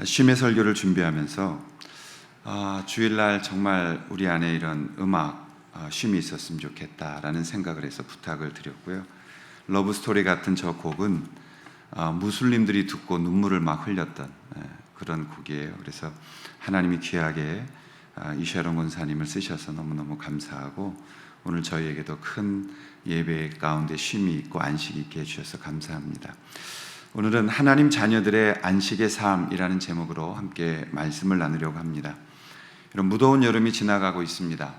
쉼의 설교를 준비하면서 주일날 정말 우리 안에 이런 음악 쉼이 있었으면 좋겠다라는 생각을 해서 부탁을 드렸고요. 러브스토리 같은 저 곡은 무슬림들이 듣고 눈물을 막 흘렸던 그런 곡이에요. 그래서 하나님이 귀하게 이샤론 권사님을 쓰셔서 너무너무 감사하고, 오늘 저희에게도 큰 예배 가운데 쉼이 있고 안식이 있게 해주셔서 감사합니다. 오늘은 하나님 자녀들의 안식의 삶이라는 제목으로 함께 말씀을 나누려고 합니다. 이런 무더운 여름이 지나가고 있습니다.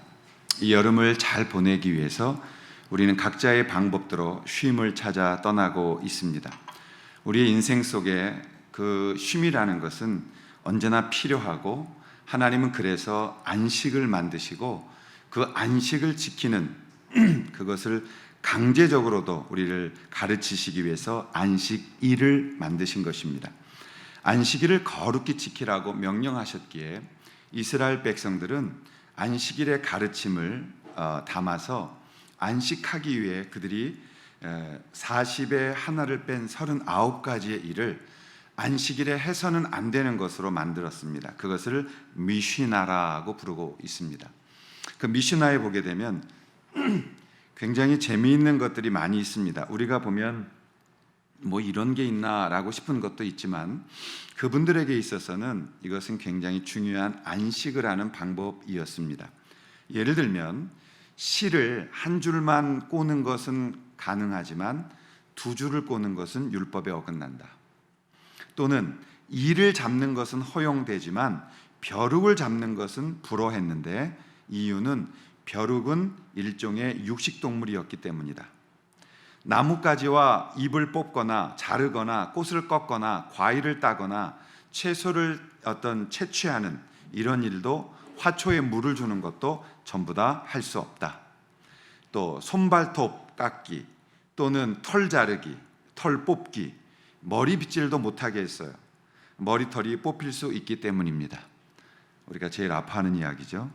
이 여름을 잘 보내기 위해서 우리는 각자의 방법대로 쉼을 찾아 떠나고 있습니다. 우리의 인생 속에 그 쉼이라는 것은 언제나 필요하고, 하나님은 그래서 안식을 만드시고 그 안식을 지키는 그것을 강제적으로도 우리를 가르치시기 위해서 안식일을 만드신 것입니다. 안식일을 거룩히 지키라고 명령하셨기에 이스라엘 백성들은 안식일의 가르침을 담아서 안식하기 위해 그들이 40에 하나를 뺀 39가지의 일을 안식일에 해서는 안 되는 것으로 만들었습니다. 그것을 미시나라고 부르고 있습니다. 그 미시나에 보게 되면 굉장히 재미있는 것들이 많이 있습니다. 우리가 보면 뭐 이런 게 있나라고 싶은 것도 있지만, 그분들에게 있어서는 이것은 굉장히 중요한 안식을 하는 방법이었습니다. 예를 들면 실을 한 줄만 꼬는 것은 가능하지만 두 줄을 꼬는 것은 율법에 어긋난다. 또는 이를 잡는 것은 허용되지만 벼룩을 잡는 것은 불허했는데, 이유는 벼룩은 일종의 육식동물이었기 때문이다. 나뭇가지와 잎을 뽑거나 자르거나 꽃을 꺾거나 과일을 따거나 채소를 채취하는 이런 일도, 화초에 물을 주는 것도 전부 다 할 수 없다. 또 손발톱 깎기 또는 털 자르기, 털 뽑기, 머리 빗질도 못하게 했어요. 머리털이 뽑힐 수 있기 때문입니다. 우리가 제일 아파하는 이야기죠.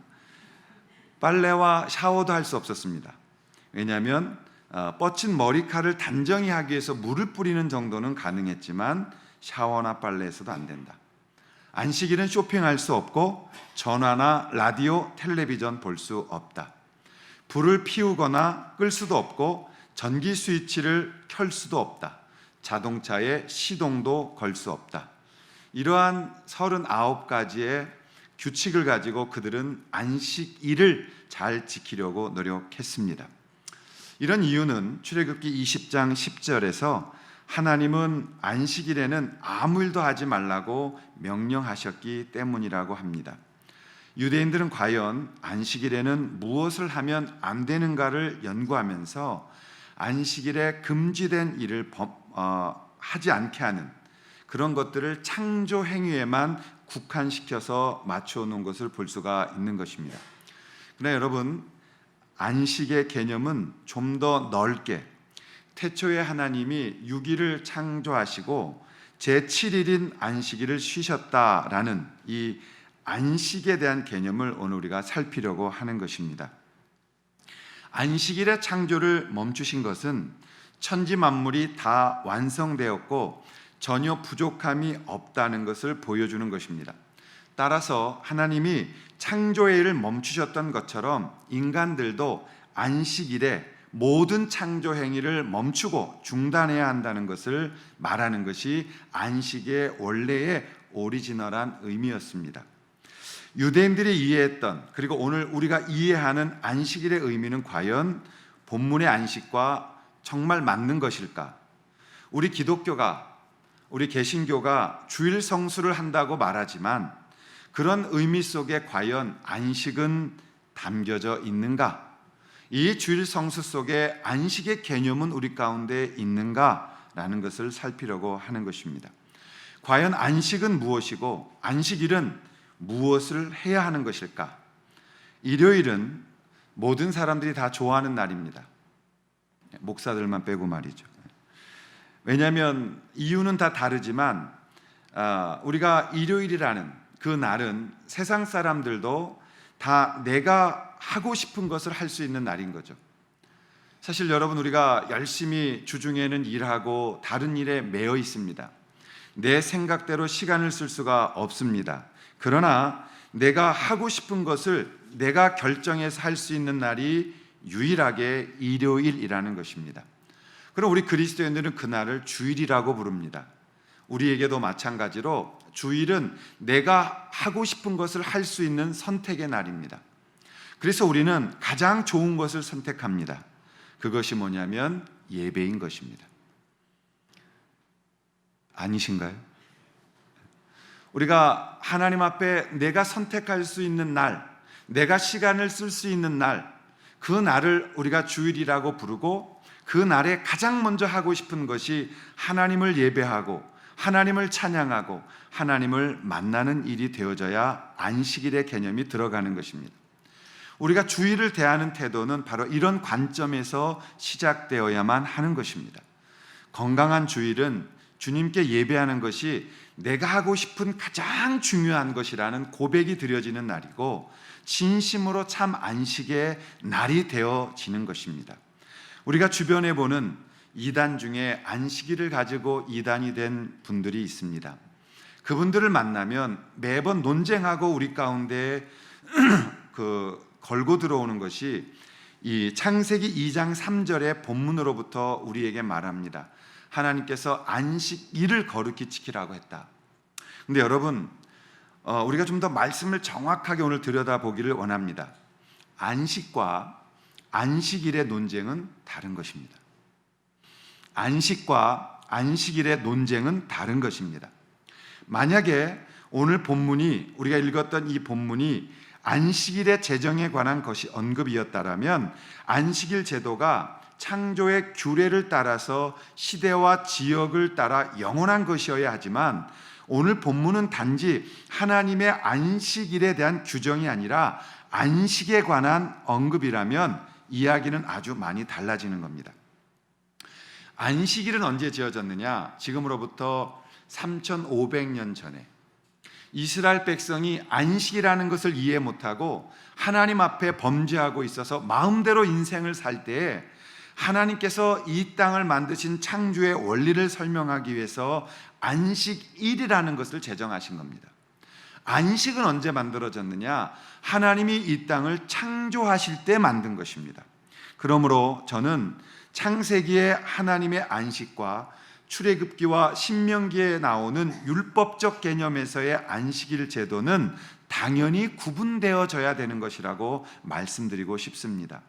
빨래와 샤워도 할 수 없었습니다. 왜냐하면 뻗친 머리카락을 단정히 하기 위해서 물을 뿌리는 정도는 가능했지만 샤워나 빨래에서도 안 된다. 안식일은 쇼핑할 수 없고 전화나 라디오, 텔레비전 볼 수 없다. 불을 피우거나 끌 수도 없고 전기 스위치를 켤 수도 없다. 자동차에 시동도 걸 수 없다. 이러한 39가지의 규칙을 가지고 그들은 안식일을 잘 지키려고 노력했습니다. 이런 이유는 출애굽기 20장 10절에서 하나님은 안식일에는 아무 일도 하지 말라고 명령하셨기 때문이라고 합니다. 유대인들은 과연 안식일에는 무엇을 하면 안 되는가를 연구하면서 안식일에 금지된 일을 하지 않게 하는 그런 것들을 창조 행위에만 국한시켜서 맞춰놓은 것을 볼 수가 있는 것입니다. 그러나 여러분, 안식의 개념은 좀 더 넓게, 태초에 하나님이 6일을 창조하시고 제7일인 안식일을 쉬셨다라는 이 안식에 대한 개념을 오늘 우리가 살피려고 하는 것입니다. 안식일의 창조를 멈추신 것은 천지 만물이 다 완성되었고 전혀 부족함이 없다는 것을 보여주는 것입니다. 따라서 하나님이 창조의 일을 멈추셨던 것처럼 인간들도 안식일에 모든 창조 행위를 멈추고 중단해야 한다는 것을 말하는 것이 안식의 원래의 오리지널한 의미였습니다. 유대인들이 이해했던, 그리고 오늘 우리가 이해하는 안식일의 의미는 과연 본문의 안식과 정말 맞는 것일까? 우리 기독교가, 우리 개신교가 주일 성수를 한다고 말하지만 그런 의미 속에 과연 안식은 담겨져 있는가? 이 주일 성수 속에 안식의 개념은 우리 가운데 있는가라는 것을 살피려고 하는 것입니다. 과연 안식은 무엇이고 안식일은 무엇을 해야 하는 것일까? 일요일은 모든 사람들이 다 좋아하는 날입니다. 목사들만 빼고 말이죠. 왜냐하면 이유는 다 다르지만 우리가 일요일이라는 그 날은 세상 사람들도 다 내가 하고 싶은 것을 할 수 있는 날인 거죠. 사실 여러분, 우리가 열심히 주중에는 일하고 다른 일에 매여 있습니다. 내 생각대로 시간을 쓸 수가 없습니다. 그러나 내가 하고 싶은 것을 내가 결정해서 할 수 있는 날이 유일하게 일요일이라는 것입니다. 그럼 우리 그리스도인들은 그날을 주일이라고 부릅니다. 우리에게도 마찬가지로 주일은 내가 하고 싶은 것을 할 수 있는 선택의 날입니다. 그래서 우리는 가장 좋은 것을 선택합니다. 그것이 뭐냐면 예배인 것입니다. 아니신가요? 우리가 하나님 앞에 내가 선택할 수 있는 날, 내가 시간을 쓸 수 있는 날, 그 날을 우리가 주일이라고 부르고, 그 날에 가장 먼저 하고 싶은 것이 하나님을 예배하고 하나님을 찬양하고 하나님을 만나는 일이 되어져야 안식일의 개념이 들어가는 것입니다. 우리가 주일을 대하는 태도는 바로 이런 관점에서 시작되어야만 하는 것입니다. 건강한 주일은 주님께 예배하는 것이 내가 하고 싶은 가장 중요한 것이라는 고백이 드려지는 날이고, 진심으로 참 안식의 날이 되어지는 것입니다. 우리가 주변에 보는 이단 중에 안식일을 가지고 이단이 된 분들이 있습니다. 그분들을 만나면 매번 논쟁하고 우리 가운데 걸고 들어오는 것이 이 창세기 2장 3절의 본문으로부터 우리에게 말합니다. 하나님께서 안식일을 거룩히 지키라고 했다. 근데 여러분, 우리가 좀 더 말씀을 정확하게 오늘 들여다보기를 원합니다. 안식과 안식일의 논쟁은 다른 것입니다. 안식과 안식일의 논쟁은 다른 것입니다. 만약에 오늘 본문이, 우리가 읽었던 이 본문이 안식일의 제정에 관한 것이 언급이었다라면 안식일 제도가 창조의 규례를 따라서 시대와 지역을 따라 영원한 것이어야 하지만, 오늘 본문은 단지 하나님의 안식일에 대한 규정이 아니라 안식에 관한 언급이라면 이야기는 아주 많이 달라지는 겁니다. 안식일은 언제 지어졌느냐? 지금으로부터 3,500년 전에 이스라엘 백성이 안식이라는 것을 이해 못하고 하나님 앞에 범죄하고 있어서 마음대로 인생을 살 때에 하나님께서 이 땅을 만드신 창조의 원리를 설명하기 위해서 안식일이라는 것을 제정하신 겁니다. 안식은 언제 만들어졌느냐? 하나님이 이 땅을 창조하실 때 만든 것입니다. 그러므로 저는 창세기의 하나님의 안식과 출애굽기와 신명기에 나오는 율법적 개념에서의 안식일 제도는 당연히 구분되어져야 되는 것이라고 말씀드리고 싶습니다.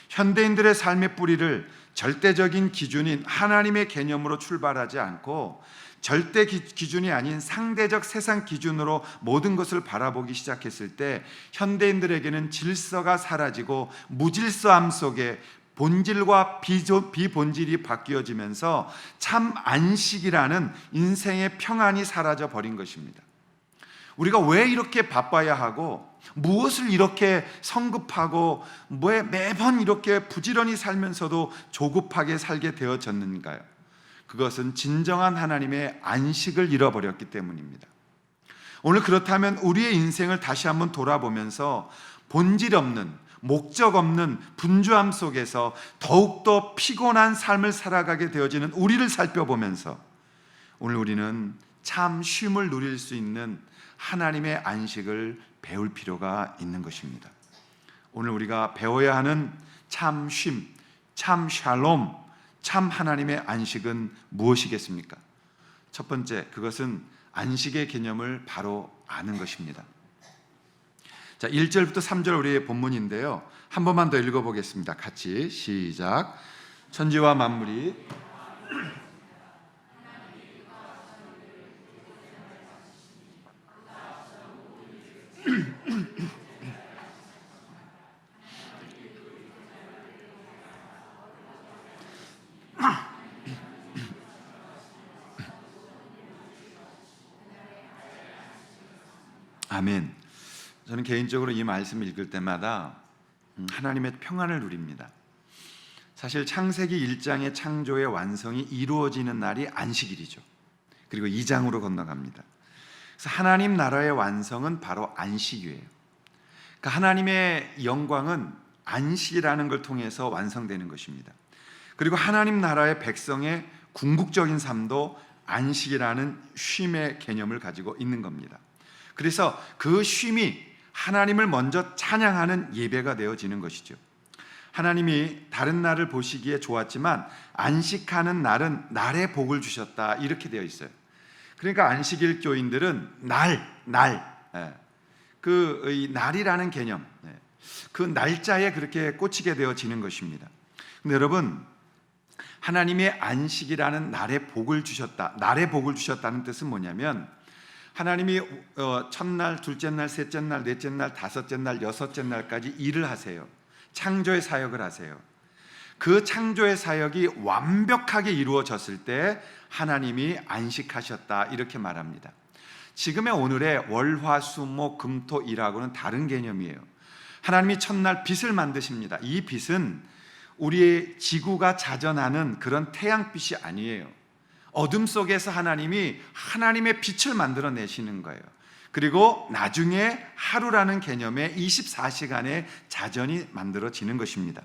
현대인들의 삶의 뿌리를 절대적인 기준인 하나님의 개념으로 출발하지 않고 절대 기준이 아닌 상대적 세상 기준으로 모든 것을 바라보기 시작했을 때 현대인들에게는 질서가 사라지고 무질서함 속에 본질과 비본질이 바뀌어지면서 참 안식이라는 인생의 평안이 사라져 버린 것입니다. 우리가 왜 이렇게 바빠야 하고 무엇을 이렇게 성급하고 왜 매번 이렇게 부지런히 살면서도 조급하게 살게 되어졌는가요? 그것은 진정한 하나님의 안식을 잃어버렸기 때문입니다. 오늘 그렇다면 우리의 인생을 다시 한번 돌아보면서 본질 없는, 목적 없는 분주함 속에서 더욱더 피곤한 삶을 살아가게 되어지는 우리를 살펴보면서 오늘 우리는 참 쉼을 누릴 수 있는 하나님의 안식을 배울 필요가 있는 것입니다. 오늘 우리가 배워야 하는 참 쉼, 참 샬롬, 참 하나님의 안식은 무엇이겠습니까? 첫 번째, 그것은 안식의 개념을 바로 아는 것입니다. 자, 1절부터 3절 우리의 본문인데요. 한 번만 더 읽어보겠습니다. 같이 시작. 천지와 만물이 아멘. 저는 개인적으로 이 말씀을 읽을 때마다 하나님의 평안을 누립니다. 사실 창세기 1장의 창조의 완성이 이루어지는 날이 안식일이죠. 그리고 2장으로 건너갑니다. 그래서 하나님 나라의 완성은 바로 안식이에요. 그러니까 하나님의 영광은 안식이라는 걸 통해서 완성되는 것입니다. 그리고 하나님 나라의 백성의 궁극적인 삶도 안식이라는 쉼의 개념을 가지고 있는 겁니다. 그래서 그 쉼이 하나님을 먼저 찬양하는 예배가 되어지는 것이죠. 하나님이 다른 날을 보시기에 좋았지만 안식하는 날은 날의 복을 주셨다, 이렇게 되어 있어요. 그러니까 안식일 교인들은 이 날이라는 개념, 그 날짜에 그렇게 꽂히게 되어지는 것입니다. 근데 여러분, 하나님의 안식이라는 날의 복을 주셨다. 날의 복을 주셨다는 뜻은 뭐냐면, 하나님이 첫날, 둘째 날, 셋째 날, 넷째 날, 다섯째 날, 여섯째 날까지 일을 하세요. 창조의 사역을 하세요. 그 창조의 사역이 완벽하게 이루어졌을 때 하나님이 안식하셨다, 이렇게 말합니다. 지금의 오늘의 월, 화, 수, 목, 금, 토, 일하고는 다른 개념이에요. 하나님이 첫날 빛을 만드십니다. 이 빛은 우리의 지구가 자전하는 그런 태양빛이 아니에요. 어둠 속에서 하나님이 하나님의 빛을 만들어내시는 거예요. 그리고 나중에 하루라는 개념의 24시간의 자전이 만들어지는 것입니다.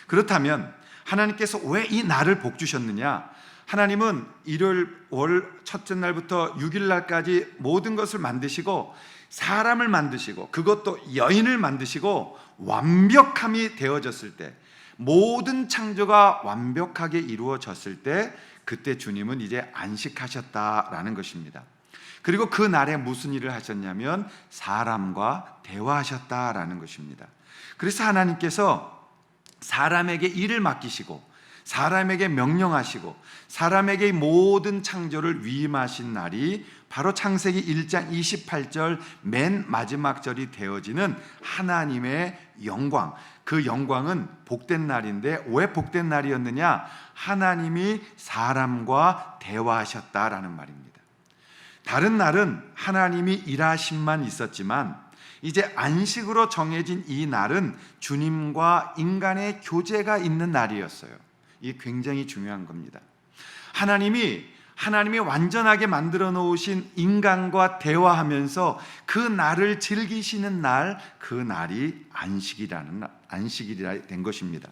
그렇다면 하나님께서 왜 이 날을 복 주셨느냐? 하나님은 일요일 월 첫째 날부터 6일 날까지 모든 것을 만드시고 사람을 만드시고 그것도 여인을 만드시고 완벽함이 되어졌을 때, 모든 창조가 완벽하게 이루어졌을 때, 그때 주님은 이제 안식하셨다라는 것입니다. 그리고 그 날에 무슨 일을 하셨냐면 사람과 대화하셨다라는 것입니다. 그래서 하나님께서 사람에게 일을 맡기시고 사람에게 명령하시고 사람에게 모든 창조를 위임하신 날이 바로 창세기 1장 28절 맨 마지막 절이 되어지는 하나님의 영광, 그 영광은 복된 날인데 왜 복된 날이었느냐? 하나님이 사람과 대화하셨다라는 말입니다. 다른 날은 하나님이 일하심만 있었지만 이제 안식으로 정해진 이 날은 주님과 인간의 교제가 있는 날이었어요. 이게 굉장히 중요한 겁니다. 하나님이 완전하게 만들어 놓으신 인간과 대화하면서 그 날을 즐기시는 날, 그 날이 안식일이 된 것입니다.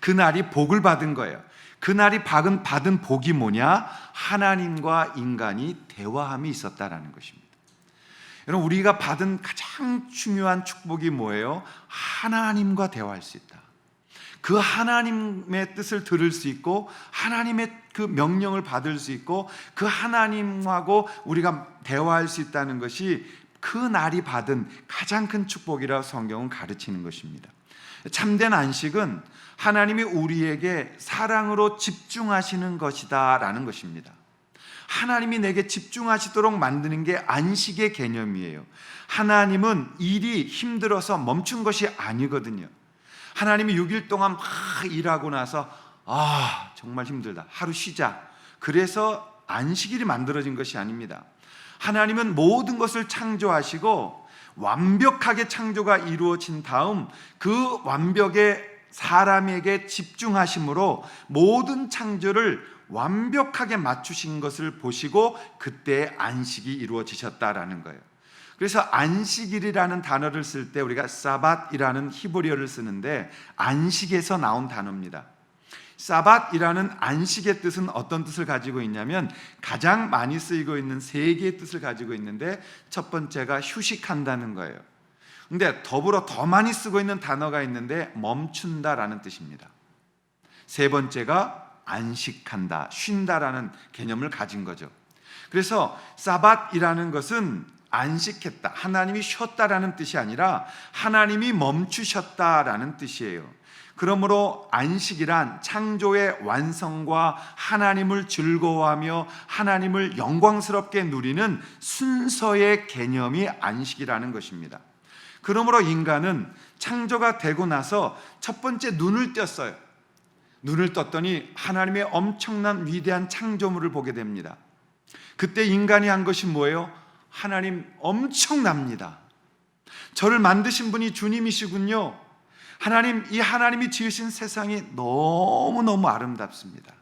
그 날이 복을 받은 거예요. 그 날이 받은 복이 뭐냐? 하나님과 인간이 대화함이 있었다라는 것입니다. 여러분, 우리가 받은 가장 중요한 축복이 뭐예요? 하나님과 대화할 수 있다. 그 하나님의 뜻을 들을 수 있고 하나님의 그 명령을 받을 수 있고 그 하나님하고 우리가 대화할 수 있다는 것이 그 날이 받은 가장 큰 축복이라고 성경은 가르치는 것입니다. 참된 안식은 하나님이 우리에게 사랑으로 집중하시는 것이다 라는 것입니다. 하나님이 내게 집중하시도록 만드는 게 안식의 개념이에요. 하나님은 일이 힘들어서 멈춘 것이 아니거든요. 하나님이 6일 동안 막 일하고 나서 정말 힘들다, 하루 쉬자, 그래서 안식일이 만들어진 것이 아닙니다. 하나님은 모든 것을 창조하시고 완벽하게 창조가 이루어진 다음 그 완벽에 사람에게 집중하심으로 모든 창조를 완벽하게 맞추신 것을 보시고 그때 안식이 이루어지셨다라는 거예요. 그래서 안식일이라는 단어를 쓸 때 우리가 사밧이라는 히브리어를 쓰는데 안식에서 나온 단어입니다. 사밧이라는 안식의 뜻은 어떤 뜻을 가지고 있냐면 가장 많이 쓰이고 있는 세 개의 뜻을 가지고 있는데 첫 번째가 휴식한다는 거예요. 근데 더불어 더 많이 쓰고 있는 단어가 있는데 멈춘다라는 뜻입니다. 세 번째가 안식한다, 쉰다라는 개념을 가진 거죠. 그래서 사밧이라는 것은 안식했다, 하나님이 쉬었다라는 뜻이 아니라 하나님이 멈추셨다라는 뜻이에요. 그러므로 안식이란 창조의 완성과 하나님을 즐거워하며 하나님을 영광스럽게 누리는 순서의 개념이 안식이라는 것입니다. 그러므로 인간은 창조가 되고 나서 첫 번째 눈을 떴어요. 눈을 떴더니 하나님의 엄청난 위대한 창조물을 보게 됩니다. 그때 인간이 한 것이 뭐예요? 하나님 엄청납니다. 저를 만드신 분이 주님이시군요. 이 하나님이 지으신 세상이 너무너무 아름답습니다.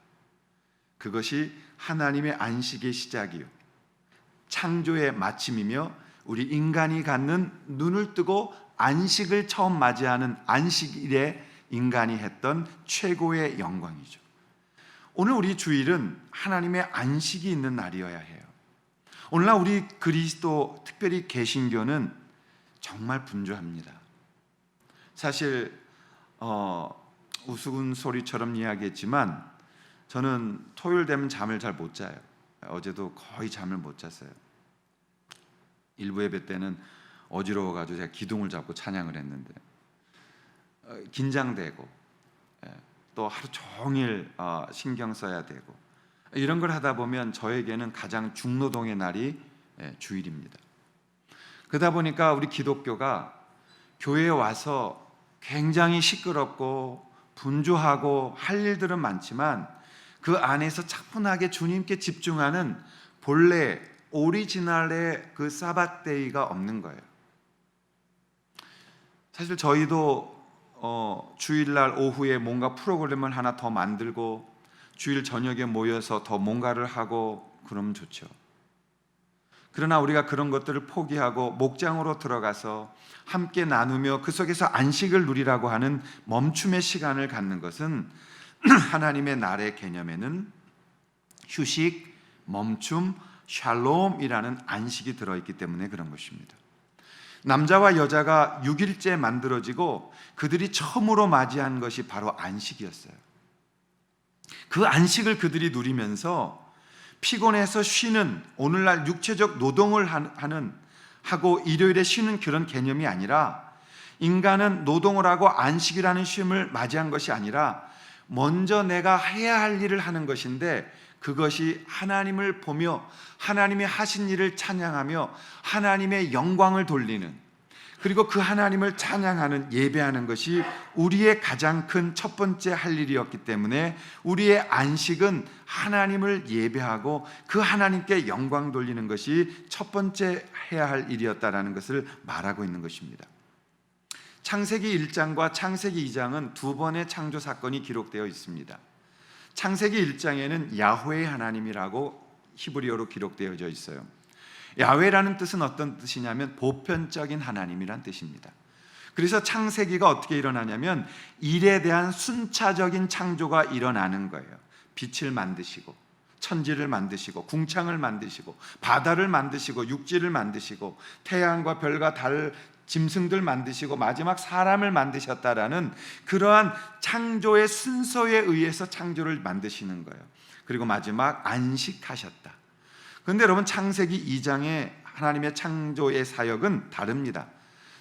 그것이 하나님의 안식의 시작이요, 창조의 마침이며 우리 인간이 갖는 눈을 뜨고 안식을 처음 맞이하는 안식일에 인간이 했던 최고의 영광이죠. 오늘 우리 주일은 하나님의 안식이 있는 날이어야 해요. 오늘날 우리 그리스도, 특별히 개신교는 정말 분주합니다. 사실 우스갯소리처럼 이야기했지만 저는 토요일 되면 잠을 잘 못 자요. 어제도 거의 잠을 못 잤어요. 일부 예배 때는 어지러워가지고 제가 기둥을 잡고 찬양을 했는데 긴장되고 또 하루 종일 신경 써야 되고 이런 걸 하다 보면 저에게는 가장 중노동의 날이 주일입니다. 그러다 보니까 우리 기독교가 교회에 와서 굉장히 시끄럽고 분주하고 할 일들은 많지만 그 안에서 차분하게 주님께 집중하는 본래 오리지널의 그 사밧데이가 없는 거예요. 사실 저희도 주일날 오후에 뭔가 프로그램을 하나 더 만들고 주일 저녁에 모여서 더 뭔가를 하고 그러면 좋죠. 그러나 우리가 그런 것들을 포기하고 목장으로 들어가서 함께 나누며 그 속에서 안식을 누리라고 하는 멈춤의 시간을 갖는 것은 하나님의 날의 개념에는 휴식, 멈춤, 샬롬이라는 안식이 들어있기 때문에 그런 것입니다. 남자와 여자가 6일째 만들어지고 그들이 처음으로 맞이한 것이 바로 안식이었어요. 그 안식을 그들이 누리면서 피곤해서 쉬는, 오늘날 육체적 노동을 하고 일요일에 쉬는 그런 개념이 아니라, 인간은 노동을 하고 안식이라는 쉼을 맞이한 것이 아니라 먼저 내가 해야 할 일을 하는 것인데, 그것이 하나님을 보며 하나님이 하신 일을 찬양하며 하나님의 영광을 돌리는, 그리고 그 하나님을 찬양하는, 예배하는 것이 우리의 가장 큰 첫 번째 할 일이었기 때문에 우리의 안식은 하나님을 예배하고 그 하나님께 영광 돌리는 것이 첫 번째 해야 할 일이었다라는 것을 말하고 있는 것입니다. 창세기 1장과 창세기 2장은 두 번의 창조 사건이 기록되어 있습니다. 창세기 1장에는 야훼의 하나님이라고 히브리어로 기록되어져 있어요. 야훼라는 뜻은 어떤 뜻이냐면 보편적인 하나님이란 뜻입니다. 그래서 창세기가 어떻게 일어나냐면 일에 대한 순차적인 창조가 일어나는 거예요. 빛을 만드시고 천지를 만드시고 궁창을 만드시고 바다를 만드시고 육지를 만드시고 태양과 별과 달, 짐승들 만드시고 마지막 사람을 만드셨다라는 그러한 창조의 순서에 의해서 창조를 만드시는 거예요. 그리고 마지막 안식하셨다. 그런데 여러분, 창세기 2장의 하나님의 창조의 사역은 다릅니다.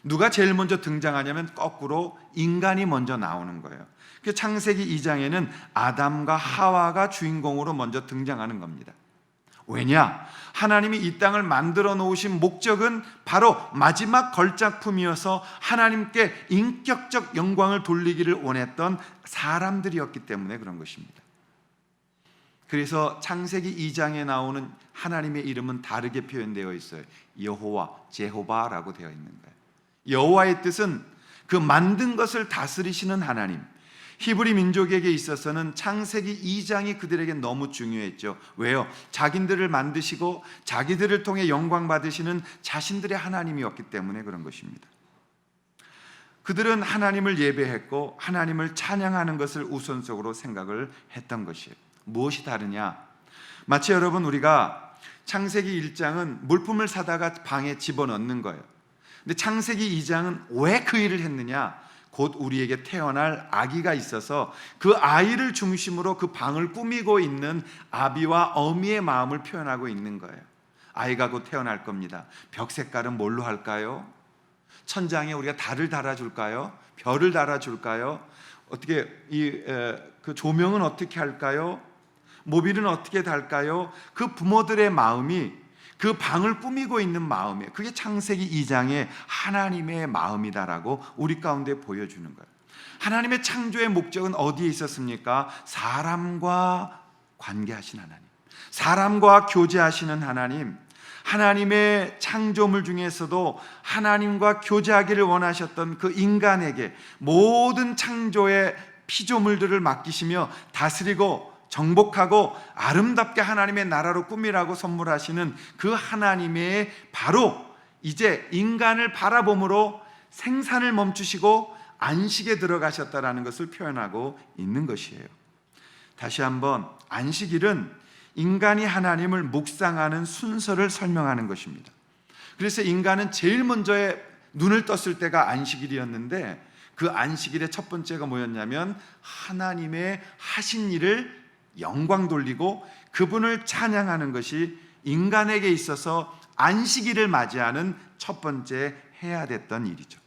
누가 제일 먼저 등장하냐면 거꾸로 인간이 먼저 나오는 거예요. 그 창세기 2장에는 아담과 하와가 주인공으로 먼저 등장하는 겁니다. 왜냐? 하나님이 이 땅을 만들어 놓으신 목적은 바로 마지막 걸작품이어서 하나님께 인격적 영광을 돌리기를 원했던 사람들이었기 때문에 그런 것입니다. 그래서 창세기 2장에 나오는 하나님의 이름은 다르게 표현되어 있어요. 여호와, 제호바라고 되어 있는 거예요. 여호와의 뜻은 그 만든 것을 다스리시는 하나님. 히브리 민족에게 있어서는 창세기 2장이 그들에게 너무 중요했죠. 왜요? 자기들을 만드시고 자기들을 통해 영광 받으시는 자신들의 하나님이었기 때문에 그런 것입니다. 그들은 하나님을 예배했고 하나님을 찬양하는 것을 우선적으로 생각을 했던 것이에요. 무엇이 다르냐? 마치 여러분, 우리가 창세기 1장은 물품을 사다가 방에 집어넣는 거예요. 근데 창세기 2장은 왜 그 일을 했느냐? 곧 우리에게 태어날 아기가 있어서 그 아이를 중심으로 그 방을 꾸미고 있는 아비와 어미의 마음을 표현하고 있는 거예요. 아이가 곧 태어날 겁니다. 벽 색깔은 뭘로 할까요? 천장에 우리가 달을 달아줄까요? 별을 달아줄까요? 어떻게 그 조명은 어떻게 할까요? 모빌은 어떻게 달까요? 그 부모들의 마음이 그 방을 꾸미고 있는 마음이에요. 그게 창세기 2장의 하나님의 마음이다라고 우리 가운데 보여주는 거예요. 하나님의 창조의 목적은 어디에 있었습니까? 사람과 관계하신 하나님, 사람과 교제하시는 하나님, 하나님의 창조물 중에서도 하나님과 교제하기를 원하셨던 그 인간에게 모든 창조의 피조물들을 맡기시며 다스리고 정복하고 아름답게 하나님의 나라로 꾸미라고 선물하시는 그 하나님의 바로 이제 인간을 바라봄으로 생산을 멈추시고 안식에 들어가셨다라는 것을 표현하고 있는 것이에요. 다시 한번 안식일은 인간이 하나님을 묵상하는 순서를 설명하는 것입니다. 그래서 인간은 제일 먼저 눈을 떴을 때가 안식일이었는데 그 안식일의 첫 번째가 뭐였냐면 하나님의 하신 일을 영광 돌리고 그분을 찬양하는 것이 인간에게 있어서 안식일을 맞이하는 첫 번째 해야 됐던 일이죠.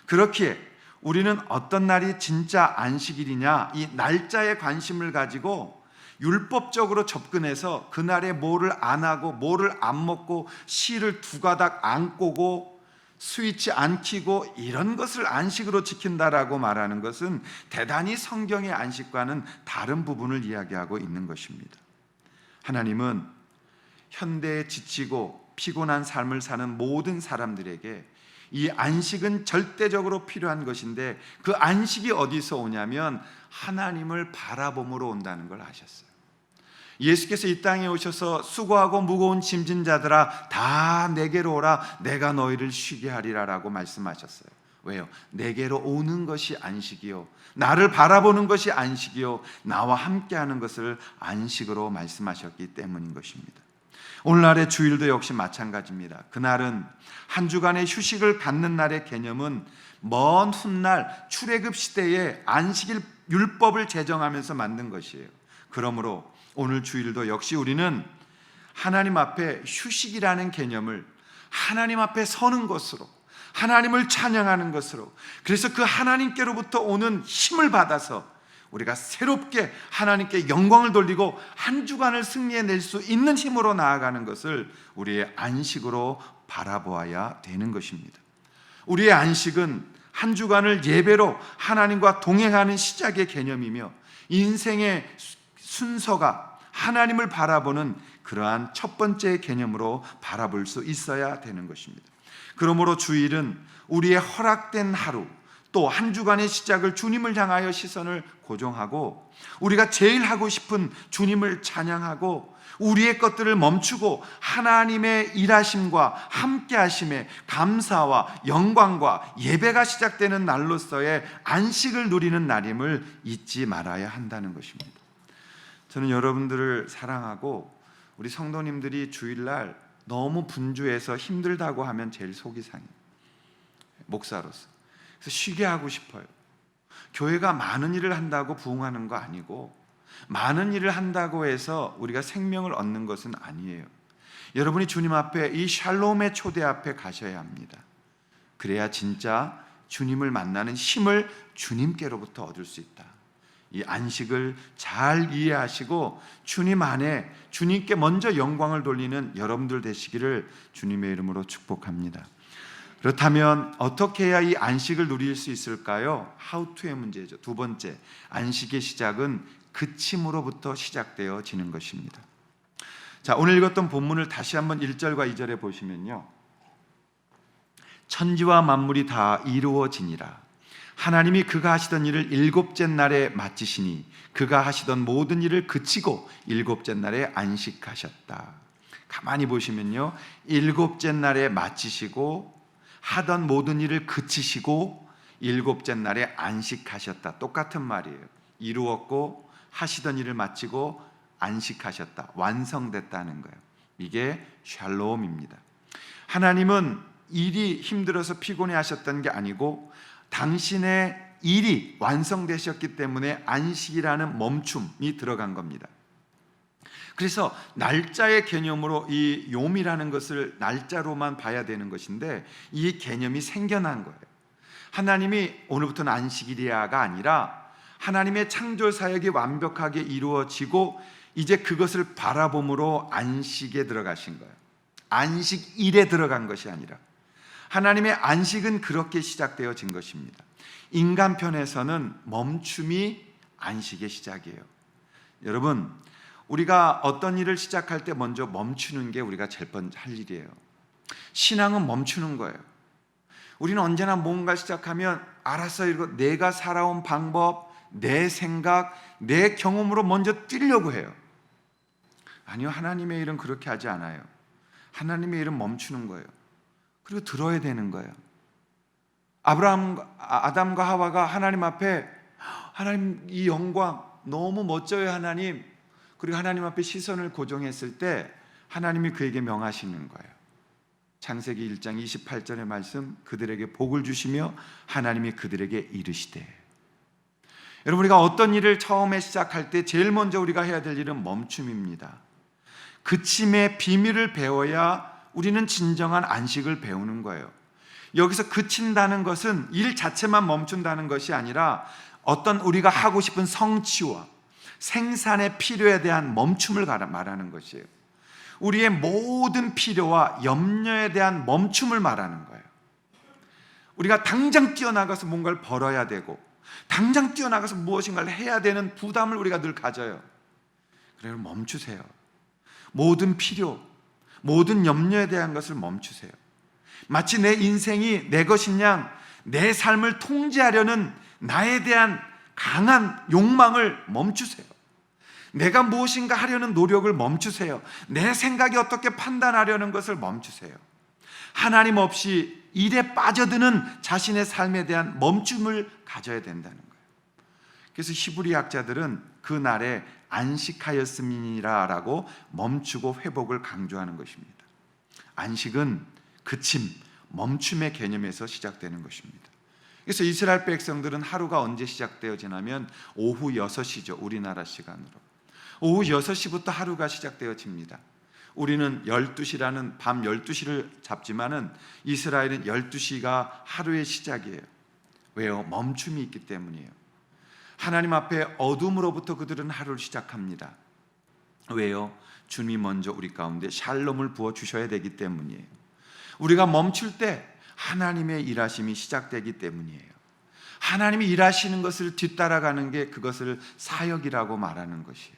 그렇기에 우리는 어떤 날이 진짜 안식일이냐, 이 날짜에 관심을 가지고 율법적으로 접근해서 그날에 뭐를 안 하고 뭐를 안 먹고 실을 두 가닥 안 꼬고 스위치 안 켜고 이런 것을 안식으로 지킨다라고 말하는 것은 대단히 성경의 안식과는 다른 부분을 이야기하고 있는 것입니다. 하나님은 현대에 지치고 피곤한 삶을 사는 모든 사람들에게 이 안식은 절대적으로 필요한 것인데 그 안식이 어디서 오냐면 하나님을 바라봄으로 온다는 걸 아셨어요. 예수께서 이 땅에 오셔서 수고하고 무거운 짐진 자들아 다 내게로 오라 내가 너희를 쉬게 하리라 라고 말씀하셨어요. 왜요? 내게로 오는 것이 안식이요 나를 바라보는 것이 안식이요 나와 함께하는 것을 안식으로 말씀하셨기 때문인 것입니다. 오늘날의 주일도 역시 마찬가지입니다. 그날은 한 주간의 휴식을 갖는 날의 개념은 먼 훗날 출애굽 시대에 안식일 율법을 제정하면서 만든 것이에요. 그러므로 오늘 주일도 역시 우리는 하나님 앞에 휴식이라는 개념을 하나님 앞에 서는 것으로 하나님을 찬양하는 것으로 그래서 그 하나님께로부터 오는 힘을 받아서 우리가 새롭게 하나님께 영광을 돌리고 한 주간을 승리해낼 수 있는 힘으로 나아가는 것을 우리의 안식으로 바라보아야 되는 것입니다. 우리의 안식은 한 주간을 예배로 하나님과 동행하는 시작의 개념이며 인생의 순서가 하나님을 바라보는 그러한 첫 번째 개념으로 바라볼 수 있어야 되는 것입니다. 그러므로 주일은 우리의 허락된 하루 또 한 주간의 시작을 주님을 향하여 시선을 고정하고 우리가 제일 하고 싶은 주님을 찬양하고 우리의 것들을 멈추고 하나님의 일하심과 함께하심에 감사와 영광과 예배가 시작되는 날로서의 안식을 누리는 날임을 잊지 말아야 한다는 것입니다. 저는 여러분들을 사랑하고 우리 성도님들이 주일날 너무 분주해서 힘들다고 하면 제일 속이 상해요. 목사로서. 그래서 쉬게 하고 싶어요. 교회가 많은 일을 한다고 부흥하는 거 아니고 많은 일을 한다고 해서 우리가 생명을 얻는 것은 아니에요. 여러분이 주님 앞에 이 샬롬의 초대 앞에 가셔야 합니다. 그래야 진짜 주님을 만나는 힘을 주님께로부터 얻을 수 있다. 이 안식을 잘 이해하시고 주님 안에 주님께 먼저 영광을 돌리는 여러분들 되시기를 주님의 이름으로 축복합니다. 그렇다면 어떻게 해야 이 안식을 누릴 수 있을까요? How to의 문제죠. 두 번째, 안식의 시작은 그침으로부터 시작되어지는 것입니다. 자, 오늘 읽었던 본문을 다시 한번 1절과 2절에 보시면요, 천지와 만물이 다 이루어지니라. 하나님이 그가 하시던 일을 일곱째 날에 마치시니 그가 하시던 모든 일을 그치고 일곱째 날에 안식하셨다. 가만히 보시면요, 일곱째 날에 마치시고 하던 모든 일을 그치시고 일곱째 날에 안식하셨다. 똑같은 말이에요. 이루었고 하시던 일을 마치고 안식하셨다. 완성됐다는 거예요. 이게 샬롬입니다. 하나님은 일이 힘들어서 피곤해 하셨던 게 아니고 당신의 일이 완성되셨기 때문에 안식이라는 멈춤이 들어간 겁니다. 그래서 날짜의 개념으로 이 욤이라는 것을 날짜로만 봐야 되는 것인데 이 개념이 생겨난 거예요. 하나님이 오늘부터는 안식일이야가 아니라 하나님의 창조 사역이 완벽하게 이루어지고 이제 그것을 바라봄으로 안식에 들어가신 거예요. 안식일에 들어간 것이 아니라 하나님의 안식은 그렇게 시작되어진 것입니다. 인간 편에서는 멈춤이 안식의 시작이에요. 여러분, 우리가 어떤 일을 시작할 때 먼저 멈추는 게 우리가 제일 먼저 할 일이에요. 신앙은 멈추는 거예요. 우리는 언제나 뭔가 시작하면 알았어, 이거 내가 살아온 방법, 내 생각, 내 경험으로 먼저 뛰려고 해요. 아니요, 하나님의 일은 그렇게 하지 않아요. 하나님의 일은 멈추는 거예요. 그리고 들어야 되는 거예요. 아담과 하와가 하나님 앞에 하나님 이 영광, 너무 멋져요 하나님. 그리고 하나님 앞에 시선을 고정했을 때 하나님이 그에게 명하시는 거예요. 창세기 1장 28절의 말씀, 그들에게 복을 주시며 하나님이 그들에게 이르시되. 여러분, 우리가 어떤 일을 처음에 시작할 때 제일 먼저 우리가 해야 될 일은 멈춤입니다. 그침의 비밀을 배워야 우리는 진정한 안식을 배우는 거예요. 여기서 그친다는 것은 일 자체만 멈춘다는 것이 아니라 어떤 우리가 하고 싶은 성취와 생산의 필요에 대한 멈춤을 말하는 것이에요. 우리의 모든 필요와 염려에 대한 멈춤을 말하는 거예요. 우리가 당장 뛰어나가서 뭔가를 벌어야 되고 당장 뛰어나가서 무엇인가를 해야 되는 부담을 우리가 늘 가져요. 그래서 멈추세요. 모든 필요, 모든 염려에 대한 것을 멈추세요. 마치 내 인생이 내 것인 양 내 삶을 통제하려는 나에 대한 강한 욕망을 멈추세요. 내가 무엇인가 하려는 노력을 멈추세요. 내 생각이 어떻게 판단하려는 것을 멈추세요. 하나님 없이 일에 빠져드는 자신의 삶에 대한 멈춤을 가져야 된다는 거예요. 그래서 히브리 학자들은 그날에 안식하였음이니라 라고 멈추고 회복을 강조하는 것입니다. 안식은 그침, 멈춤의 개념에서 시작되는 것입니다. 그래서 이스라엘 백성들은 하루가 언제 시작되어지냐면 오후 6시죠. 우리나라 시간으로. 오후 6시부터 하루가 시작되어집니다. 우리는 12시라는 밤 12시를 잡지만은 이스라엘은 12시가 하루의 시작이에요. 왜요? 멈춤이 있기 때문이에요. 하나님 앞에 어둠으로부터 그들은 하루를 시작합니다. 왜요? 주님이 먼저 우리 가운데 샬롬을 부어 주셔야 되기 때문이에요. 우리가 멈출 때 하나님의 일하심이 시작되기 때문이에요. 하나님이 일하시는 것을 뒤따라가는 게 그것을 사역이라고 말하는 것이에요.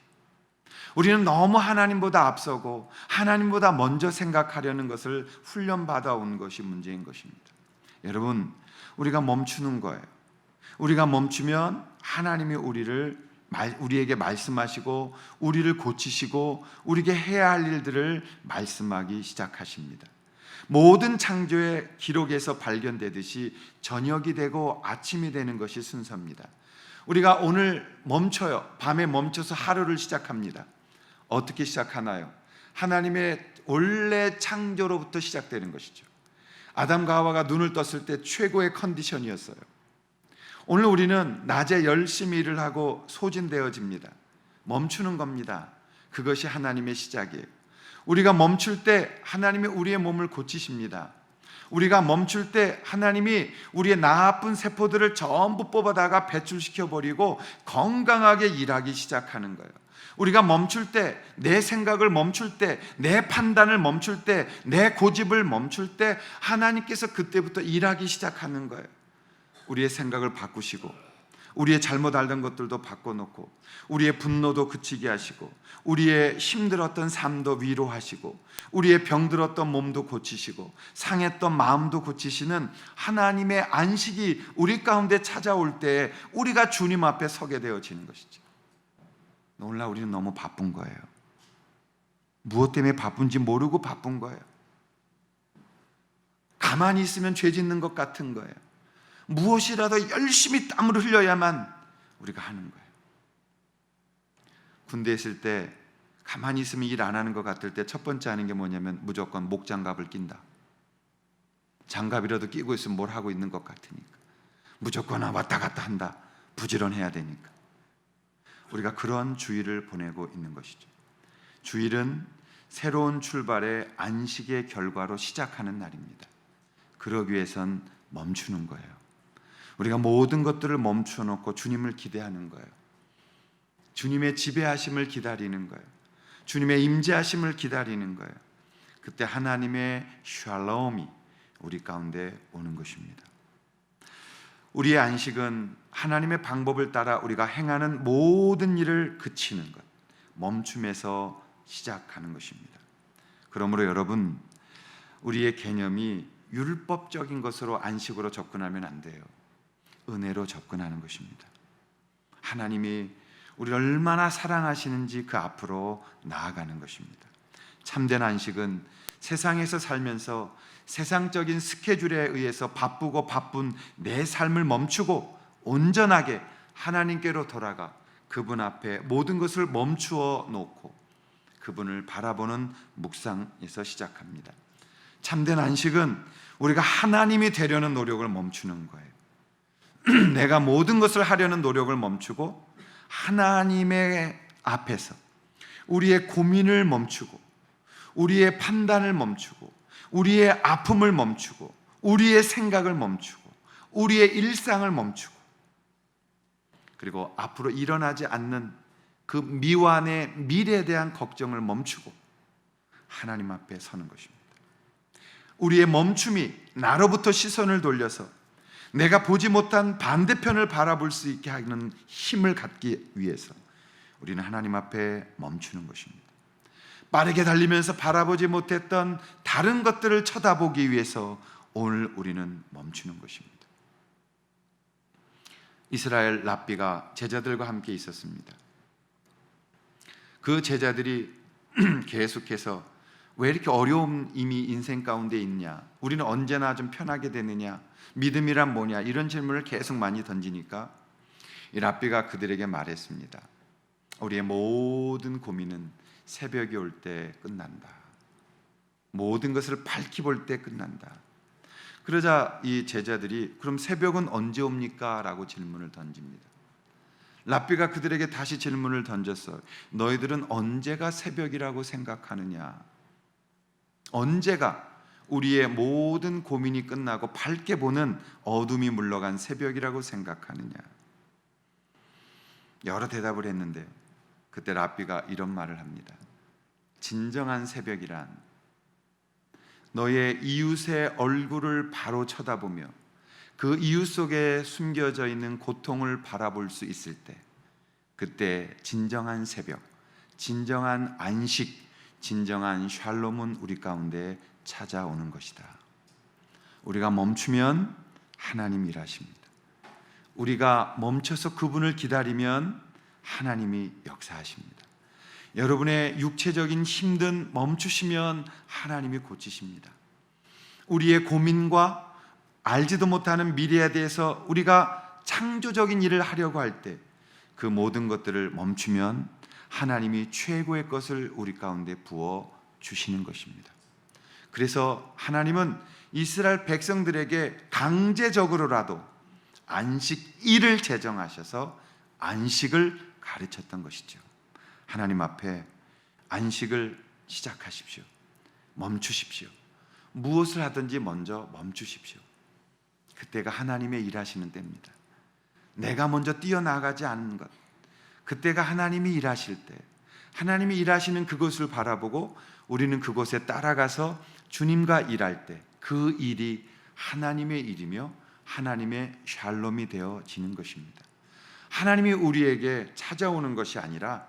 우리는 너무 하나님보다 앞서고 하나님보다 먼저 생각하려는 것을 훈련받아 온 것이 문제인 것입니다. 여러분, 우리가 멈추는 거예요. 우리가 멈추면 하나님이 우리에게 말씀하시고 우리를 고치시고 우리에게 해야 할 일들을 말씀하기 시작하십니다. 모든 창조의 기록에서 발견되듯이 저녁이 되고 아침이 되는 것이 순서입니다. 우리가 오늘 멈춰요. 밤에 멈춰서 하루를 시작합니다. 어떻게 시작하나요? 하나님의 원래 창조로부터 시작되는 것이죠. 아담과 하와가 눈을 떴을 때 최고의 컨디션이었어요. 오늘 우리는 낮에 열심히 일을 하고 소진되어집니다. 멈추는 겁니다. 그것이 하나님의 시작이에요. 우리가 멈출 때 하나님이 우리의 몸을 고치십니다. 우리가 멈출 때 하나님이 우리의 나쁜 세포들을 전부 뽑아다가 배출시켜버리고 건강하게 일하기 시작하는 거예요. 우리가 멈출 때, 내 생각을 멈출 때, 내 판단을 멈출 때, 내 고집을 멈출 때 하나님께서 그때부터 일하기 시작하는 거예요. 우리의 생각을 바꾸시고 우리의 잘못 알던 것들도 바꿔놓고 우리의 분노도 그치게 하시고 우리의 힘들었던 삶도 위로하시고 우리의 병들었던 몸도 고치시고 상했던 마음도 고치시는 하나님의 안식이 우리 가운데 찾아올 때 우리가 주님 앞에 서게 되어지는 것이죠. 놀라 우리는 너무 바쁜 거예요. 무엇 때문에 바쁜지 모르고 바쁜 거예요. 가만히 있으면 죄 짓는 것 같은 거예요. 무엇이라도 열심히 땀을 흘려야만 우리가 하는 거예요. 군대에 있을 때 가만히 있으면 일 안 하는 것 같을 때 첫 번째 하는 게 뭐냐면 무조건 목장갑을 낀다. 장갑이라도 끼고 있으면 뭘 하고 있는 것 같으니까 무조건 왔다 갔다 한다. 부지런해야 되니까. 우리가 그런 주일을 보내고 있는 것이죠. 주일은 새로운 출발의 안식의 결과로 시작하는 날입니다. 그러기 위해선 멈추는 거예요. 우리가 모든 것들을 멈춰놓고 주님을 기대하는 거예요. 주님의 지배하심을 기다리는 거예요. 주님의 임재하심을 기다리는 거예요. 그때 하나님의 샬롬이 우리 가운데 오는 것입니다. 우리의 안식은 하나님의 방법을 따라 우리가 행하는 모든 일을 그치는 것, 멈춤에서 시작하는 것입니다. 그러므로 여러분, 우리의 개념이 율법적인 것으로 안식으로 접근하면 안 돼요. 은혜로 접근하는 것입니다. 하나님이 우리를 얼마나 사랑하시는지 그 앞으로 나아가는 것입니다. 참된 안식은 세상에서 살면서 세상적인 스케줄에 의해서 바쁘고 바쁜 내 삶을 멈추고 온전하게 하나님께로 돌아가 그분 앞에 모든 것을 멈추어 놓고 그분을 바라보는 묵상에서 시작합니다. 참된 안식은 우리가 하나님이 되려는 노력을 멈추는 거예요. 내가 모든 것을 하려는 노력을 멈추고 하나님의 앞에서 우리의 고민을 멈추고 우리의 판단을 멈추고 우리의 아픔을 멈추고 우리의 생각을 멈추고 우리의 일상을 멈추고 그리고 앞으로 일어나지 않는 그 미완의 미래에 대한 걱정을 멈추고 하나님 앞에 서는 것입니다. 우리의 멈춤이 나로부터 시선을 돌려서 내가 보지 못한 반대편을 바라볼 수 있게 하는 힘을 갖기 위해서 우리는 하나님 앞에 멈추는 것입니다. 빠르게 달리면서 바라보지 못했던 다른 것들을 쳐다보기 위해서 오늘 우리는 멈추는 것입니다. 이스라엘 랍비가 제자들과 함께 있었습니다. 그 제자들이 계속해서 왜 이렇게 어려움이 인생 가운데 있냐, 우리는 언제나 좀 편하게 되느냐, 믿음이란 뭐냐, 이런 질문을 계속 많이 던지니까 이 랍비가 그들에게 말했습니다. 우리의 모든 고민은 새벽이 올 때 끝난다. 모든 것을 밝히 볼 때 끝난다. 그러자 이 제자들이 그럼 새벽은 언제 옵니까? 라고 질문을 던집니다. 랍비가 그들에게 다시 질문을 던졌어요. 너희들은 언제가 새벽이라고 생각하느냐? 언제가 우리의 모든 고민이 끝나고 밝게 보는 어둠이 물러간 새벽이라고 생각하느냐? 여러 대답을 했는데 그때 랍비가 이런 말을 합니다. 진정한 새벽이란 너의 이웃의 얼굴을 바로 쳐다보며 그 이웃 속에 숨겨져 있는 고통을 바라볼 수 있을 때, 그때 진정한 새벽, 진정한 안식, 진정한 샬롬은 우리 가운데 찾아오는 것이다. 우리가 멈추면 하나님이 일하십니다. 우리가 멈춰서 그분을 기다리면 하나님이 역사하십니다. 여러분의 육체적인 힘든 멈추시면 하나님이 고치십니다. 우리의 고민과 알지도 못하는 미래에 대해서 우리가 창조적인 일을 하려고 할 때 그 모든 것들을 멈추면 하나님이 최고의 것을 우리 가운데 부어 주시는 것입니다. 그래서 하나님은 이스라엘 백성들에게 강제적으로라도 안식일을 제정하셔서 안식을 가르쳤던 것이죠. 하나님 앞에 안식을 시작하십시오. 멈추십시오. 무엇을 하든지 먼저 멈추십시오. 그때가 하나님의 일하시는 때입니다. 내가 먼저 뛰어나가지 않는 것, 그때가 하나님이 일하실 때, 하나님이 일하시는 그곳을 바라보고 우리는 그곳에 따라가서 주님과 일할 때 그 일이 하나님의 일이며 하나님의 샬롬이 되어지는 것입니다. 하나님이 우리에게 찾아오는 것이 아니라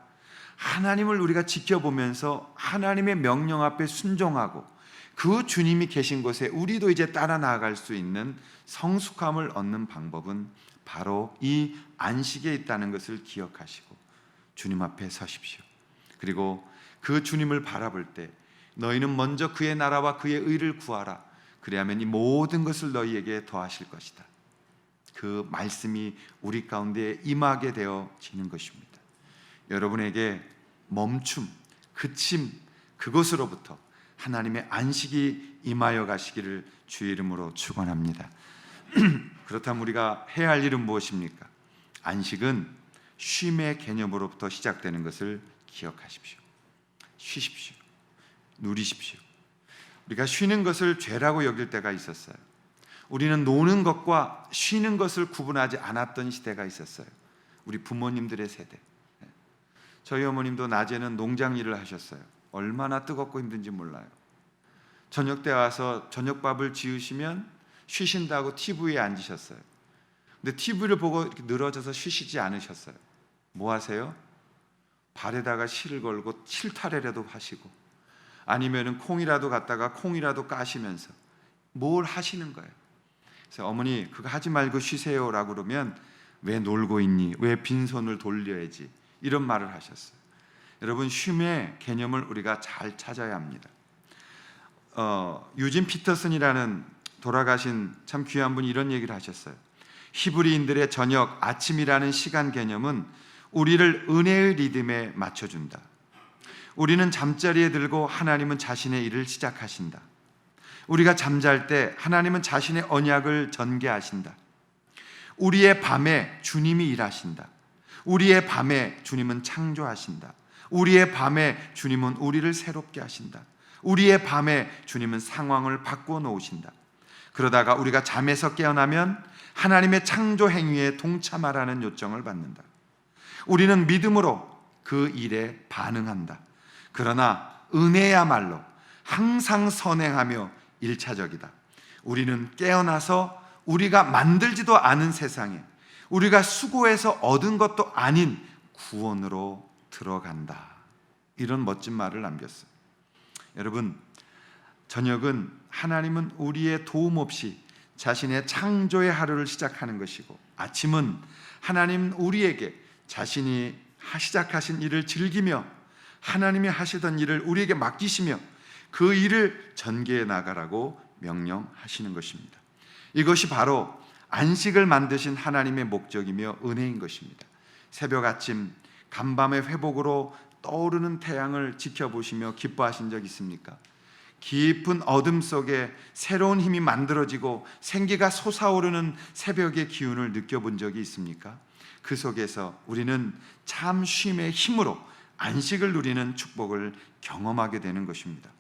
하나님을 우리가 지켜보면서 하나님의 명령 앞에 순종하고 그 주님이 계신 곳에 우리도 이제 따라 나아갈 수 있는 성숙함을 얻는 방법은 바로 이 안식에 있다는 것을 기억하시고 주님 앞에 서십시오. 그리고 그 주님을 바라볼 때 너희는 먼저 그의 나라와 그의 의를 구하라. 그리하면 이 모든 것을 너희에게 더하실 것이다. 그 말씀이 우리 가운데 임하게 되어지는 것입니다. 여러분에게 멈춤, 그침, 그것으로부터 하나님의 안식이 임하여 가시기를 주의 이름으로 축원합니다. 그렇다면 우리가 해야 할 일은 무엇입니까? 안식은 쉼의 개념으로부터 시작되는 것을 기억하십시오. 쉬십시오. 누리십시오. 우리가 쉬는 것을 죄라고 여길 때가 있었어요. 우리는 노는 것과 쉬는 것을 구분하지 않았던 시대가 있었어요. 우리 부모님들의 세대. 저희 어머님도 낮에는 농장 일을 하셨어요. 얼마나 뜨겁고 힘든지 몰라요. 저녁 때 와서 저녁밥을 지으시면 쉬신다고 TV에 앉으셨어요. 근데 TV를 보고 이렇게 늘어져서 쉬시지 않으셨어요. 뭐 하세요? 발에다가 실을 걸고 실타래라도 하시고 아니면은 콩이라도 갖다가 콩이라도 까시면서 뭘 하시는 거예요. 그래서 어머니 그거 하지 말고 쉬세요라고 그러면 왜 놀고 있니? 왜 빈손을 돌려야지? 이런 말을 하셨어요. 여러분 쉼의 개념을 우리가 잘 찾아야 합니다. 유진 피터슨이라는 돌아가신 참 귀한 분이 이런 얘기를 하셨어요. 히브리인들의 저녁, 아침이라는 시간 개념은 우리를 은혜의 리듬에 맞춰준다. 우리는 잠자리에 들고 하나님은 자신의 일을 시작하신다. 우리가 잠잘 때 하나님은 자신의 언약을 전개하신다. 우리의 밤에 주님이 일하신다. 우리의 밤에 주님은 창조하신다. 우리의 밤에 주님은 우리를 새롭게 하신다. 우리의 밤에 주님은 상황을 바꾸어 놓으신다. 그러다가 우리가 잠에서 깨어나면 하나님의 창조 행위에 동참하라는 요청을 받는다. 우리는 믿음으로 그 일에 반응한다. 그러나 은혜야말로 항상 선행하며 일차적이다. 우리는 깨어나서 우리가 만들지도 않은 세상에 우리가 수고해서 얻은 것도 아닌 구원으로 들어간다. 이런 멋진 말을 남겼어요. 여러분, 저녁은 하나님은 우리의 도움 없이 자신의 창조의 하루를 시작하는 것이고, 아침은 하나님 우리에게 자신이 시작하신 일을 즐기며 하나님이 하시던 일을 우리에게 맡기시며 그 일을 전개해 나가라고 명령하시는 것입니다. 이것이 바로 안식을 만드신 하나님의 목적이며 은혜인 것입니다. 새벽 아침 간밤의 회복으로 떠오르는 태양을 지켜보시며 기뻐하신 적 있습니까? 깊은 어둠 속에 새로운 힘이 만들어지고 생기가 솟아오르는 새벽의 기운을 느껴본 적이 있습니까? 그 속에서 우리는 참 쉼의 힘으로 안식을 누리는 축복을 경험하게 되는 것입니다.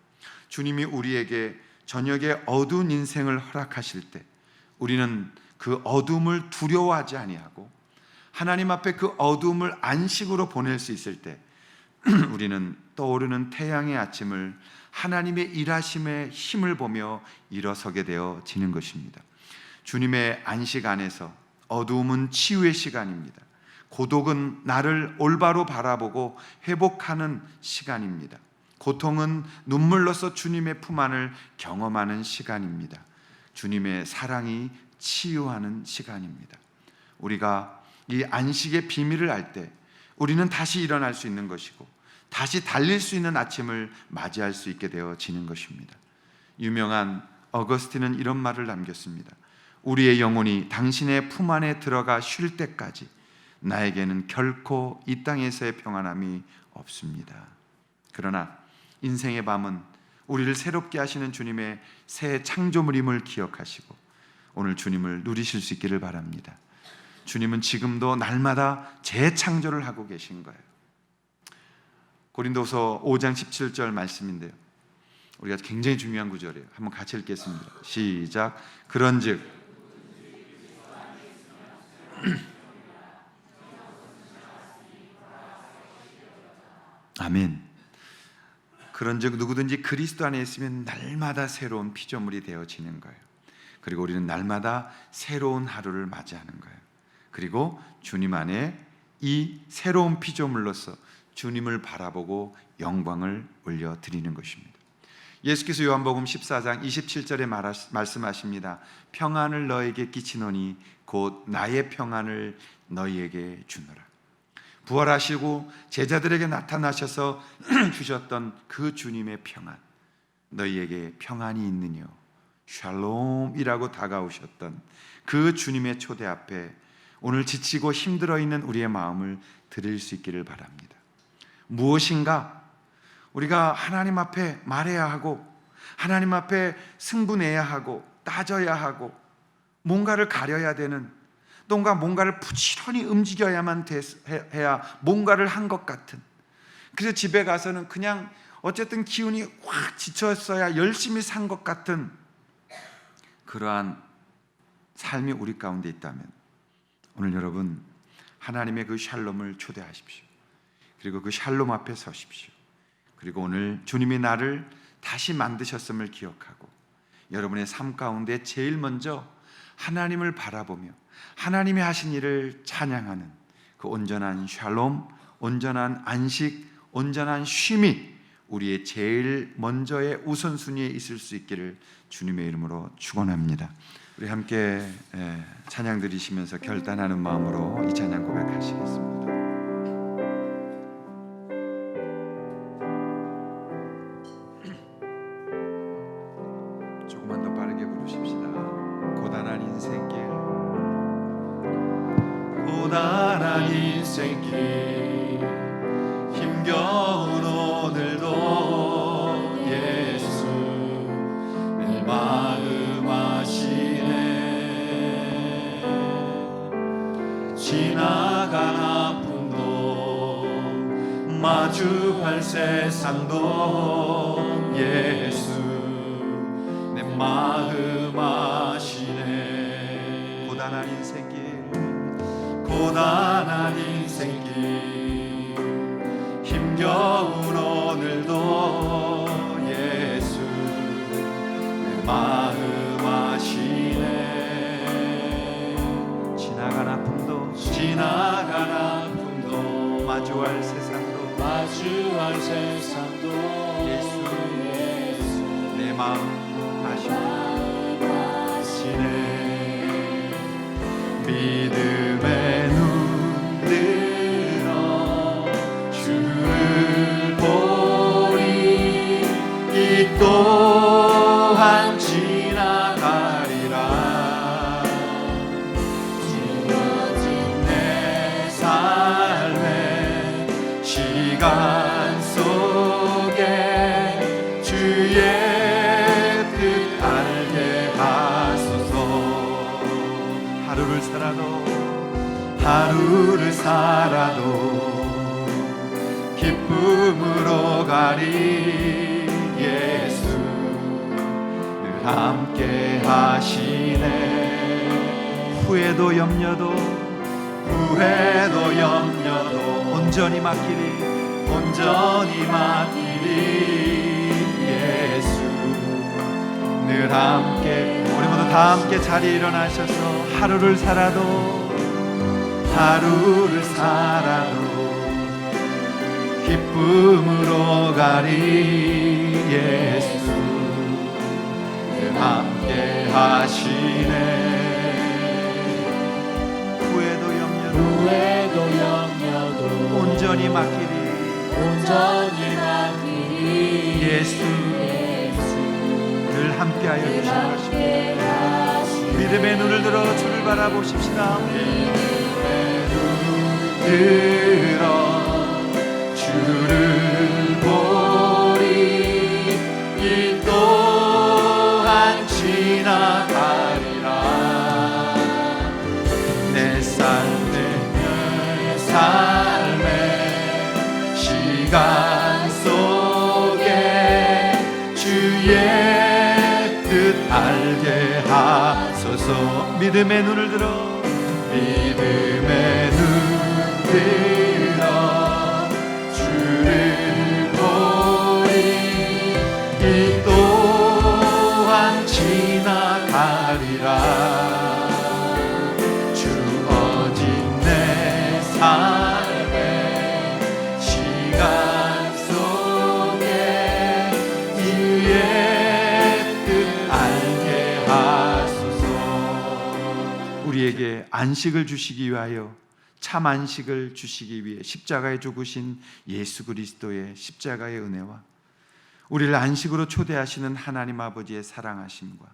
주님이 우리에게 저녁에 어두운 인생을 허락하실 때 우리는 그 어둠을 두려워하지 아니하고 하나님 앞에 그 어둠을 안식으로 보낼 수 있을 때 우리는 떠오르는 태양의 아침을 하나님의 일하심의 힘을 보며 일어서게 되어지는 것입니다. 주님의 안식 안에서 어두움은 치유의 시간입니다. 고독은 나를 올바로 바라보고 회복하는 시간입니다. 고통은 눈물로써 주님의 품 안을 경험하는 시간입니다. 주님의 사랑이 치유하는 시간입니다. 우리가 이 안식의 비밀을 알 때 우리는 다시 일어날 수 있는 것이고 다시 달릴 수 있는 아침을 맞이할 수 있게 되어지는 것입니다. 유명한 어거스틴은 이런 말을 남겼습니다. 우리의 영혼이 당신의 품 안에 들어가 쉴 때까지 나에게는 결코 이 땅에서의 평안함이 없습니다. 그러나 인생의 밤은 우리를 새롭게 하시는 주님의 새 창조물임을 기억하시고 오늘 주님을 누리실 수 있기를 바랍니다. 주님은 지금도 날마다 재창조를 하고 계신 거예요. 고린도서 5장 17절 말씀인데요, 우리가 굉장히 중요한 구절이에요. 한번 같이 읽겠습니다. 시작. 그런즉 아멘. 그런즉 누구든지 그리스도 안에 있으면 날마다 새로운 피조물이 되어지는 거예요. 그리고 우리는 날마다 새로운 하루를 맞이하는 거예요. 그리고 주님 안에 이 새로운 피조물로서 주님을 바라보고 영광을 올려드리는 것입니다. 예수께서 요한복음 14장 27절에 말씀하십니다. 평안을 너에게 끼치노니 곧 나의 평안을 너희에게 주노라. 부활하시고 제자들에게 나타나셔서 주셨던 그 주님의 평안, 너희에게 평안이 있느뇨 샬롬이라고 다가오셨던 그 주님의 초대 앞에 오늘 지치고 힘들어 있는 우리의 마음을 드릴 수 있기를 바랍니다. 무엇인가 우리가 하나님 앞에 말해야 하고 하나님 앞에 승분해야 하고 따져야 하고 뭔가를 가려야 되는, 뭔가를 부지런히 움직여야만 해야 뭔가를 한 것 같은, 그래서 집에 가서는 그냥 어쨌든 기운이 확 지쳤어야 열심히 산 것 같은 그러한 삶이 우리 가운데 있다면 오늘 여러분 하나님의 그 샬롬을 초대하십시오. 그리고 그 샬롬 앞에 서십시오. 그리고 오늘 주님이 나를 다시 만드셨음을 기억하고 여러분의 삶 가운데 제일 먼저 하나님을 바라보며 하나님이 하신 일을 찬양하는 그 온전한 샬롬, 온전한 안식, 온전한 쉼이 우리의 제일 먼저의 우선순위에 있을 수 있기를 주님의 이름으로 축원합니다. 우리 함께 찬양 드리시면서 결단하는 마음으로 이 찬양 고백하시겠습니다. 조금만 더 빠르게 부르십시다. 고단한 인생길, 고단한 인생 생기 힘겨운 오늘도 예수 내 마음 아시네. 지나간 아픔도 마주할 세상도 예수 내 마음 아시네. 고단한 인생길 고단한 인생길 힘겨운 오늘도 예수 내 마음 아시네. 지나간 아픔도 마주할 세상도 예수 내 마음 아시네. 믿음의 눈 들어 주를 보리. 이 또한 지나가리라. 지어진 내 삶의 시간 속에 주의 뜻 알게 하소서. 하루를 살아도 기쁨으로 가리. 예수 늘 함께 하시네. 후회도 염려도 온전히 맡기리. 예수 늘 함께. 우리 모두 다 함께 자리에 일어나셔서 하루를 살아도 기쁨으로 가리. 예수 늘 함께 하시네. 후회도 염려도 온전히 맡기리. 예수 늘 함께하여 주시옵소서. 믿음의 눈을 들어 주를 바라보십시다. 들어 주를 보리. 이 또한 지나가리라. 내 삶의 시간 속에 주의 뜻 알게 하소서. 믿음의 눈을 들어 주를 보리. 이 또한 지나가리라. 주어진 내 삶의 시간 속에 주의 뜻 알게 하소서. 우리에게 안식을 주시기 위하여, 참 안식을 주시기 위해 십자가에 죽으신 예수 그리스도의 십자가의 은혜와 우리를 안식으로 초대하시는 하나님 아버지의 사랑하심과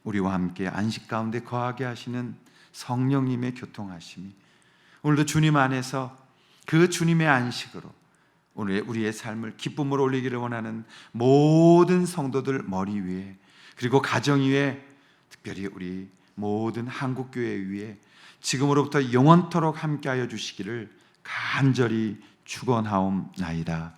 우리와 함께 안식 가운데 거하게 하시는 성령님의 교통하심이 오늘도 주님 안에서 그 주님의 안식으로 오늘 우리의 삶을 기쁨으로 올리기를 원하는 모든 성도들 머리 위에, 그리고 가정 위에, 특별히 우리 모든 한국교회 위에 지금으로부터 영원토록 함께하여 주시기를 간절히 축원하옵나이다.